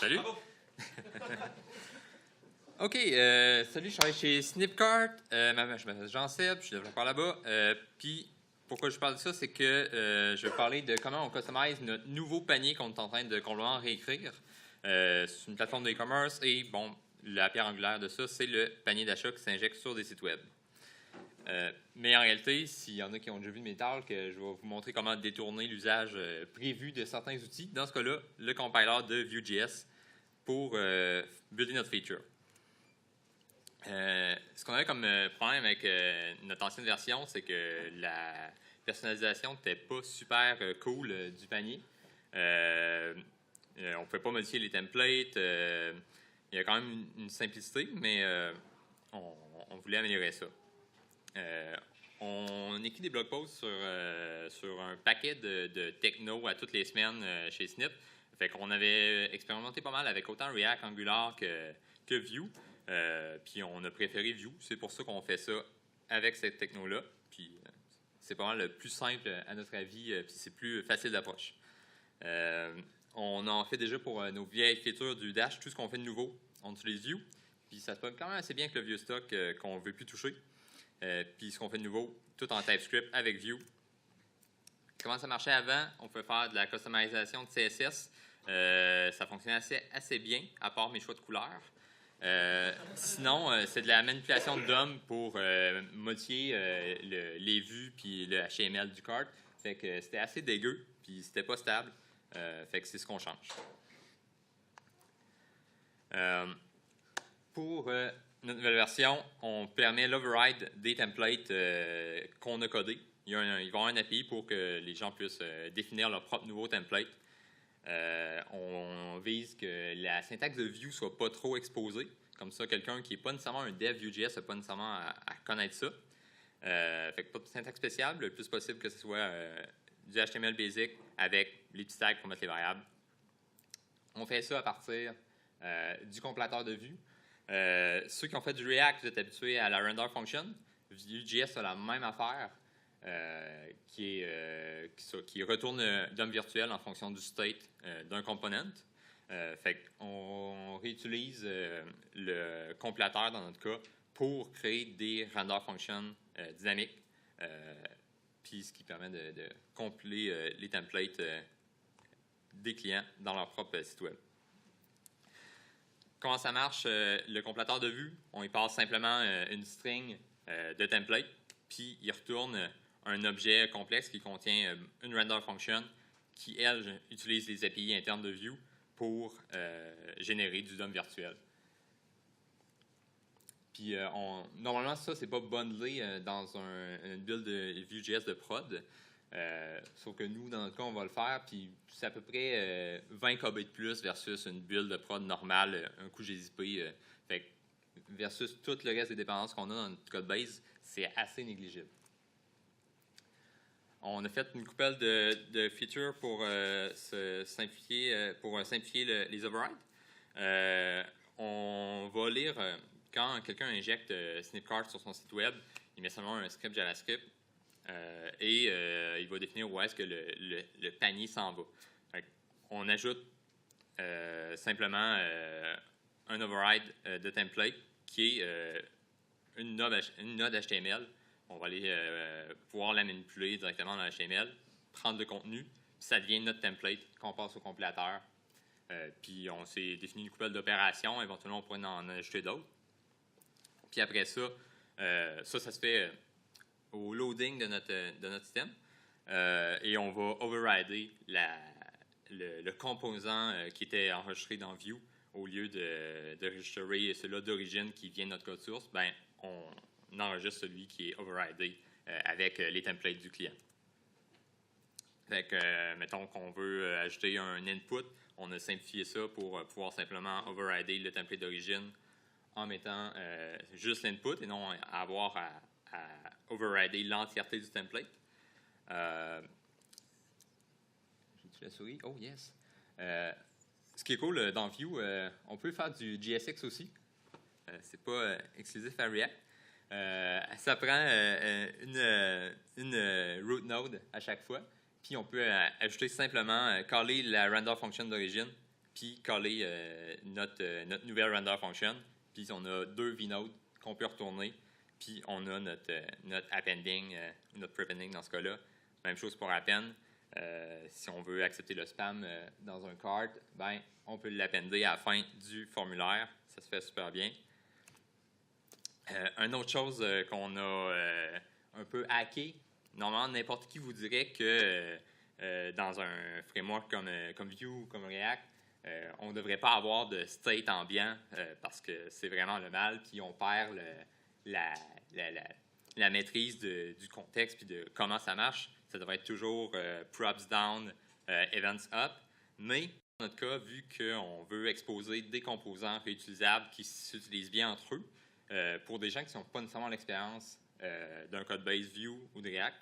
Salut. OK, salut, je travaille chez Snipcart. Je m'appelle Jean-Seb, je suis développeur là-bas. Puis, pourquoi je parle de ça, c'est que je vais parler de comment on customise notre nouveau panier qu'on est en train de complètement réécrire. C'est une plateforme d'e-commerce et, bon, la pierre angulaire de ça, c'est le panier d'achat qui s'injecte sur des sites web. Mais en réalité, s'il y en a qui ont déjà vu mes talks, je vais vous montrer comment détourner l'usage prévu de certains outils. Dans ce cas-là, le compiler de Vue.js pour builder notre feature. Ce qu'on avait comme problème avec notre ancienne version, c'est que la personnalisation n'était pas super cool du panier. On ne pouvait pas modifier les templates. Il y a quand même une simplicité, mais on voulait améliorer ça. On écrit des blog posts sur un paquet de techno à toutes les semaines chez Snip. Fait qu'on avait expérimenté pas mal avec autant React, Angular que Vue. Puis on a préféré Vue. C'est pour ça qu'on fait ça avec cette techno-là. Puis c'est pas mal le plus simple à notre avis, puis c'est plus facile d'approche. On en fait déjà pour nos vieilles features du Dash. Tout ce qu'on fait de nouveau, on utilise Vue. Puis ça se passe quand même assez bien avec le vieux stock qu'on ne veut plus toucher. Puis ce qu'on fait de nouveau, tout en TypeScript avec Vue. Comment ça marchait avant? On peut faire de la customisation de CSS. Ça fonctionnait assez bien, à part mes choix de couleurs. Sinon, c'est de la manipulation de DOM pour modifier les vues puis le HTML du cart. Fait que c'était assez dégueu, puis c'était pas stable. Fait que c'est ce qu'on change. Pour notre nouvelle version, on permet l'override des templates qu'on a codés. Il va y avoir un API pour que les gens puissent définir leur propre nouveau template. On vise que la syntaxe de Vue soit pas trop exposée. Comme ça, quelqu'un qui n'est pas nécessairement un dev Vue.js n'a pas nécessairement à connaître ça. Fait que pas de syntaxe spéciale, le plus possible que ce soit du HTML basic avec les petits tags pour mettre les variables. On fait ça à partir du compilateur de Vue. Ceux qui ont fait du React, vous êtes habitués à la render function. Vue.js a la même affaire. Qui retourne DOM virtuel en fonction du state d'un component. Fait qu'on réutilise le compilateur dans notre cas pour créer des render functions dynamiques, puis ce qui permet de compiler les templates des clients dans leur propre site web. Comment ça marche? Le compilateur de Vue, on y passe simplement une string de template, puis il retourne un objet complexe qui contient une render function qui, elle, utilise les API internes de Vue pour générer du DOM virtuel. Puis, normalement, ça, c'est pas bundlé dans une build de Vue.js de prod. Sauf que nous, dans notre cas, on va le faire, puis c'est à peu près 20 KB de plus versus une build de prod normale, un coup GZP. Fait versus tout le reste des dépendances qu'on a dans notre code base, c'est assez négligible. On a fait une couple de features pour simplifier les overrides. On va lire, quand quelqu'un injecte Snipcart sur son site web, il met seulement un script JavaScript et il va définir où est-ce que le panier s'en va. On ajoute simplement un override de template qui est une node HTML. On va aller pouvoir la manipuler directement dans HTML, prendre le contenu, puis ça devient notre template qu'on passe au compilateur. Puis on s'est défini une couple d'opérations, éventuellement on pourrait en ajouter d'autres. Puis après ça, ça se fait au loading de notre système. Et on va overrider le composant qui était enregistré dans Vue au lieu de registrer celui-là d'origine qui vient de notre code source. Ben, on enregistre celui qui est overridé avec les templates du client. Fait que, mettons qu'on veut ajouter un input, on a simplifié ça pour pouvoir simplement overrider le template d'origine en mettant juste l'input et non avoir à overrider l'entièreté du template. J'ai-tu la souris? Oh, yes! Ce qui est cool dans Vue, on peut faire du JSX aussi. C'est pas exclusif à React. Ça prend une root node à chaque fois. Puis on peut ajouter simplement, caller la render function d'origine, puis coller notre nouvelle render function. Puis on a 2 vnodes qu'on peut retourner, puis on a notre appending, notre prepending dans ce cas-là. Même chose pour append. Si on veut accepter le spam dans un card, ben, on peut l'appender à la fin du formulaire. Ça se fait super bien. Une autre chose qu'on a un peu hacké, normalement, n'importe qui vous dirait que dans un framework comme Vue ou comme React, on ne devrait pas avoir de state ambiant parce que c'est vraiment le mal, puis on perd la maîtrise du contexte puis de comment ça marche. Ça devrait être toujours props down, events up. Mais dans notre cas, vu qu'on veut exposer des composants réutilisables qui s'utilisent bien entre eux, pour des gens qui n'ont pas nécessairement l'expérience d'un code base Vue ou de React,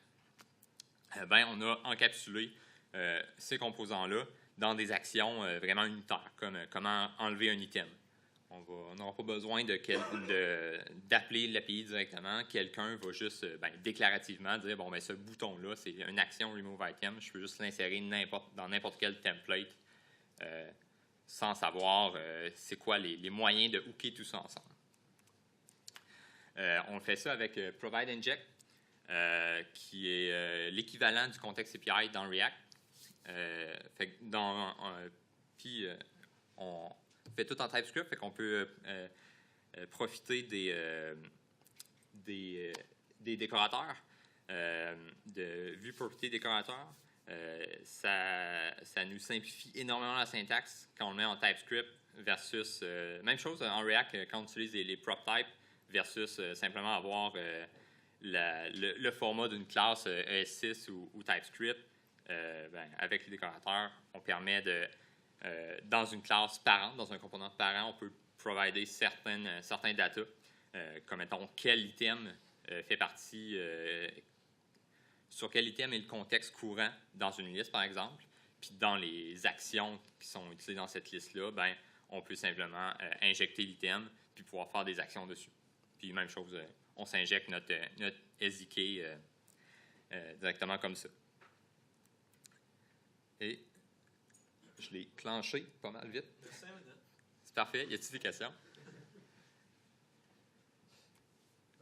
ben, on a encapsulé ces composants-là dans des actions vraiment unitaires, comme comment enlever un item. On n'aura pas besoin d'appeler l'API directement. Quelqu'un va juste déclarativement dire bon, ben, ce bouton-là, c'est une action Remove Item. Je peux juste l'insérer dans n'importe quel template sans savoir c'est quoi les moyens de hooker tout ça ensemble. On fait ça avec Provide Inject, qui est l'équivalent du contexte API dans React. Puis on fait tout en TypeScript, fait qu'on peut profiter des décorateurs, de vue propriété décorateur. Ça nous simplifie énormément la syntaxe quand on le met en TypeScript versus, même chose en React quand on utilise les prop types versus simplement avoir le format d'une classe ES6 ou TypeScript. Avec les décorateurs, on permet dans une classe parent, dans un composant parent, on peut provider certains data, comme mettons quel item fait partie, sur quel item est le contexte courant dans une liste, par exemple. Puis dans les actions qui sont utilisées dans cette liste-là, ben, on peut simplement injecter l'item puis pouvoir faire des actions dessus. Puis même chose, on s'injecte notre SDK directement comme ça. Et je l'ai clenché pas mal vite. C'est parfait. Y a-t-il des questions?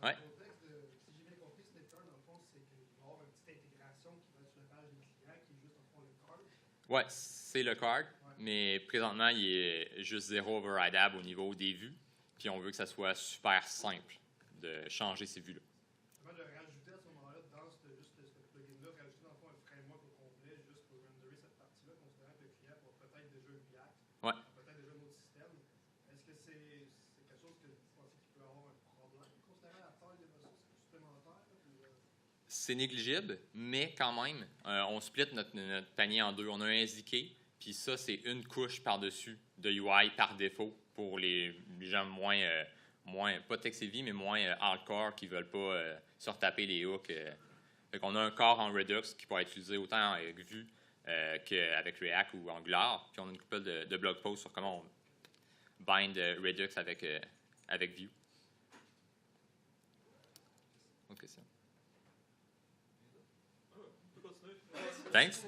Oui. Si j'ai bien compris, Snipcard, dans le fond, c'est qu'il va y avoir une petite intégration qui va être sur la page des clients, qui est juste, dans le fond, le card. Oui, c'est le card, mais présentement, il est juste zéro overrideable au niveau des vues. Puis on veut que ça soit super simple de changer ces vues-là. De rajouter à ce moment-là, dans ce plugin-là, rajouter dans le fond un framework au complet juste pour renderer cette partie-là, considérant que le client a peut-être déjà un React, peut-être déjà un autre système. Est-ce que c'est quelque chose que vous pensez qu'il peut avoir un problème, considérant la taille des ressources supplémentaires? C'est négligible, mais quand même, on split notre panier en deux. On a un SDK, puis ça, c'est une couche par-dessus de UI par défaut pour les gens moins pas tech-savvy, mais moins hardcore qui ne veulent pas se retaper les hooks. Fait qu'on a un core en Redux qui pourrait être utilisé autant avec Vue qu'avec React ou Angular. Puis on a une couple de blog posts sur comment on bind Redux avec Vue. Autre question? Thanks.